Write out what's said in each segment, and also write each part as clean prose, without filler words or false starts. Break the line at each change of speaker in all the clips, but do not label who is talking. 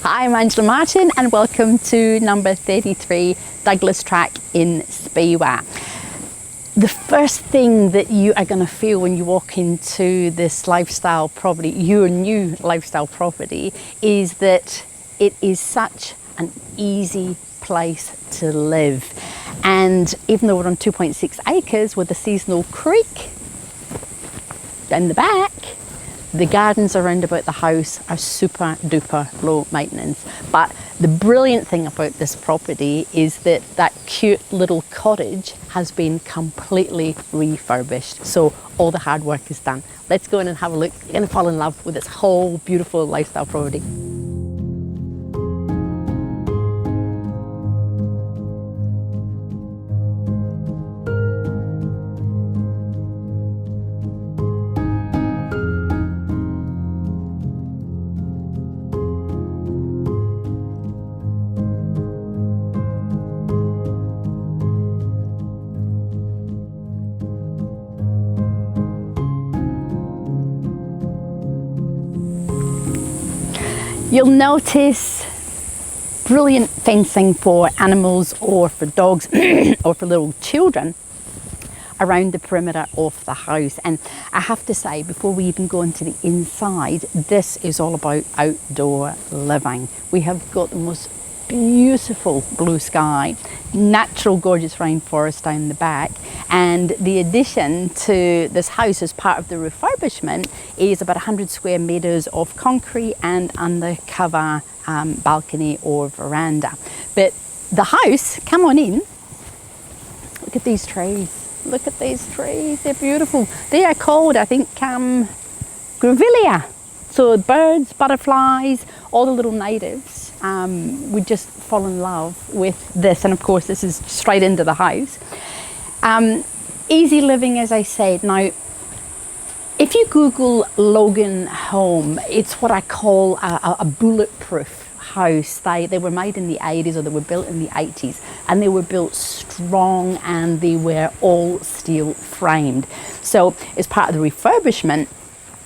Hi, I'm Angela Martin and welcome to number 33 Douglas Track in Speewah. The first thing that you are going to feel when you walk into this lifestyle property, your new lifestyle property, is that it is such an easy place to live. And even though we're on 2.6 acres with a seasonal creek down the back, the gardens around about the house are super duper low maintenance. But the brilliant thing about this property is that that cute little cottage has been completely refurbished. So all the hard work is done. Let's go in and have a look. You're going to fall in love with this whole beautiful lifestyle property. You'll notice brilliant fencing for animals or for dogs or for little children around the perimeter of the house. And I have to say, before we even go into the inside, this is all about outdoor living. We have got the most beautiful blue sky, natural gorgeous rainforest down the back, and the addition to this house as part of the refurbishment is about 100 square meters of concrete and undercover balcony or veranda. But the house, come on in, look at these trees, look at these trees, they're beautiful. They are called, I think, grevillea. So birds, butterflies, all the little natives would just fall in love with this. And of course, this is straight into the house. Easy living, as I said. Now, if you Google Logan home, it's what I call a bulletproof house. They were made in the 80s, or they were built in the 80s, and they were built strong, and they were all steel framed. So as part of the refurbishment,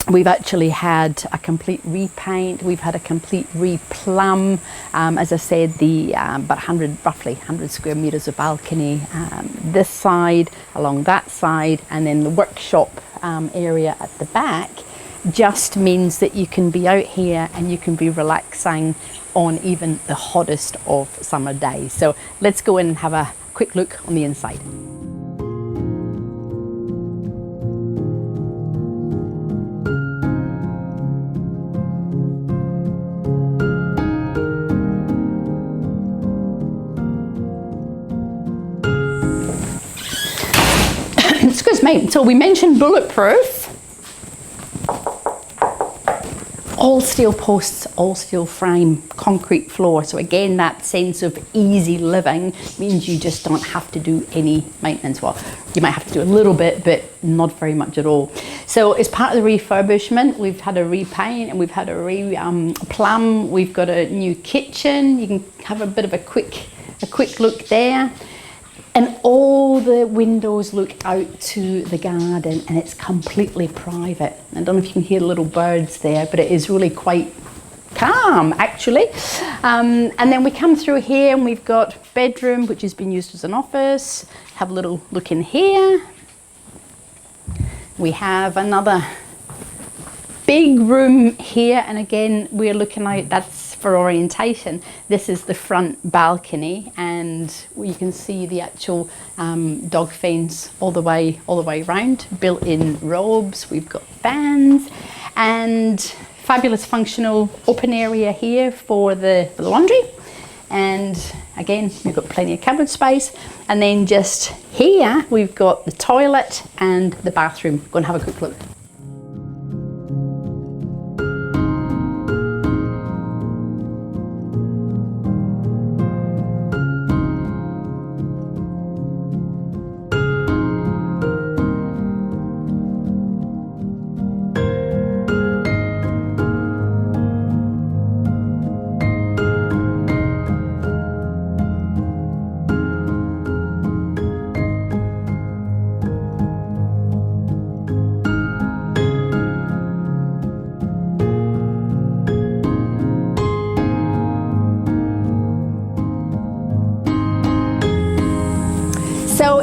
we've actually had a complete repaint, we've had a complete replumb, as I said, the about roughly 100 square meters of balcony this side, along that side, and then the workshop area at the back just means that you can be out here and you can be relaxing on even the hottest of summer days. So let's go in and have a quick look on the inside. Excuse me, so we mentioned bulletproof. All steel posts, all steel frame, concrete floor. So again, that sense of easy living means you just don't have to do any maintenance. Well, you might have to do a little bit, but not very much at all. So as part of the refurbishment, we've had a repaint and we've had a plumb. We've got a new kitchen. You can have a bit of a quick look there. And all the windows look out to the garden, and it's completely private. I don't know if you can hear the little birds there, but it is really quite calm, actually. And then we come through here and we've got bedroom, which has been used as an office. Have a little look in here. We have another big room here, and again, we're looking out, that's for orientation. This is the front balcony, and you can see the actual dog fence all the way around, built-in robes. We've got fans and fabulous functional open area here for the laundry. And again, we've got plenty of cupboard space. And then just here, we've got the toilet and the bathroom. Go and have a quick look.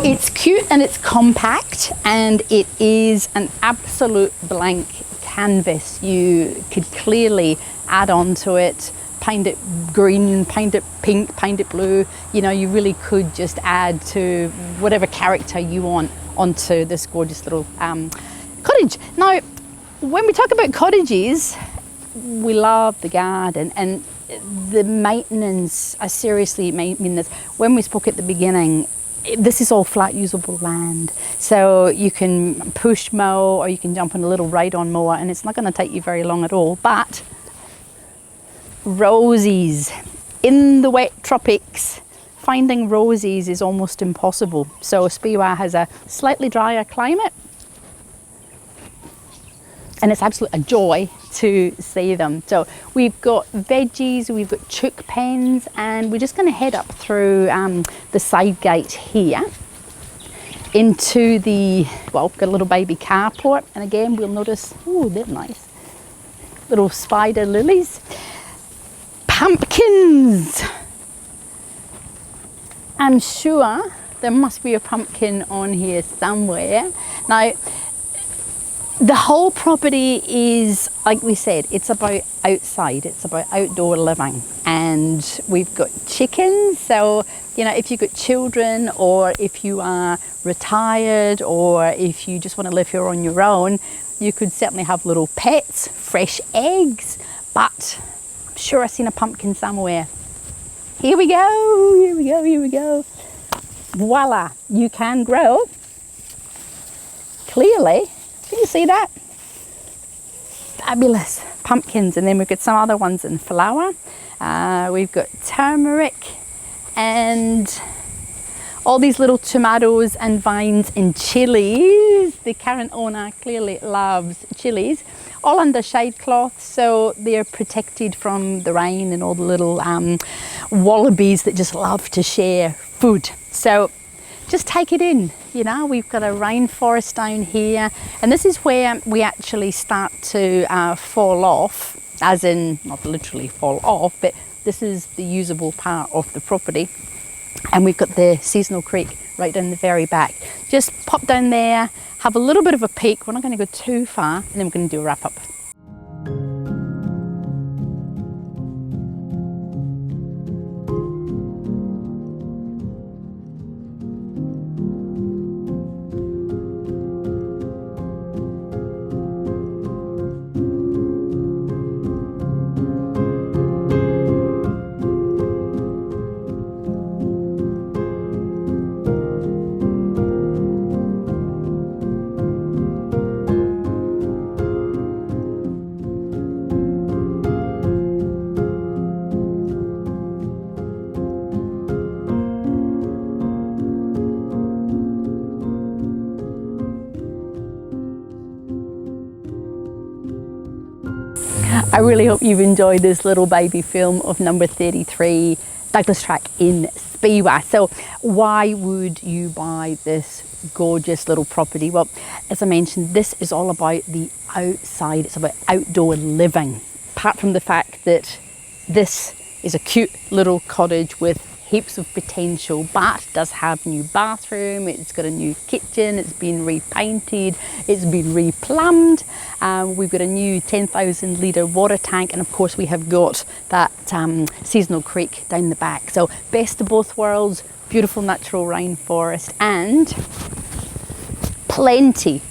It's cute and it's compact, and it is an absolute blank canvas. You could clearly add on to it, paint it green, paint it pink, paint it blue. You know, you really could just add to whatever character you want onto this gorgeous little cottage. Now, when we talk about cottages, we love the garden, and the maintenance, I seriously mean this. When we spoke at the beginning, this is all flat usable land, so you can push mow or you can jump on a little ride-on mower, and it's not going to take you very long at all. But roses in the wet tropics, finding roses is almost impossible. So Speewah has a slightly drier climate, and it's absolutely a joy to see them. So we've got veggies, we've got chook pens, and we're just going to head up through the side gate here into the, well, got a little baby carport, and again we'll notice, oh, they're nice, little spider lilies. Pumpkins! I'm sure there must be a pumpkin on here somewhere. Now, the whole property is, like we said, it's about outside, it's about outdoor living. And we've got chickens, so, you know, if you've got children, or if you are retired, or if you just want to live here on your own, you could certainly have little pets, fresh eggs. But I'm sure I've seen a pumpkin somewhere. Here we go, here we go, here we go. Voila, you can grow. Clearly. Can you see that? Fabulous pumpkins. And then we've got some other ones in flower. We've got turmeric and all these little tomatoes and vines and chilies. The current owner clearly loves chilies. All under shade cloth, so they're protected from the rain and all the little wallabies that just love to share food. So just take it in, you know. We've got a rainforest down here, and this is where we actually start to fall off, as in not literally fall off, but this is the usable part of the property. And we've got the seasonal creek right down the very back. Just pop down there, have a little bit of a peek. We're not going to go too far, and then we're going to do a wrap up. I really hope you've enjoyed this little baby film of number 33, Douglas Track in Speewah. So why would you buy this gorgeous little property? Well, as I mentioned, this is all about the outside. It's about outdoor living. Apart from the fact that this is a cute little cottage with heaps of potential, but does have new bathroom, it's got a new kitchen, it's been repainted, it's been re-plumbed. We've got a new 10,000 litre water tank, and of course we have got that seasonal creek down the back. So best of both worlds, beautiful natural rainforest, and plenty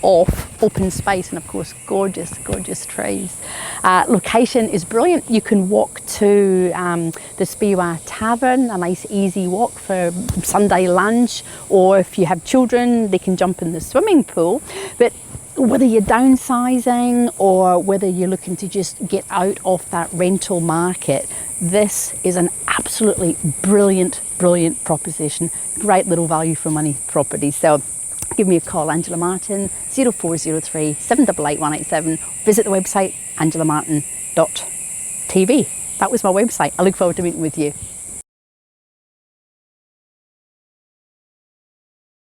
of open space, and of course gorgeous trees. Location is brilliant. You can walk to the Speewah Tavern, a nice easy walk for Sunday lunch, or if you have children they can jump in the swimming pool. But whether you're downsizing or whether you're looking to just get out of that rental market, this is an absolutely brilliant proposition. Great little value for money property. So give me a call, Angela Martin, 0403 788 187. Visit the website, AngelaMartin.TV. That was my website. I look forward to meeting with you.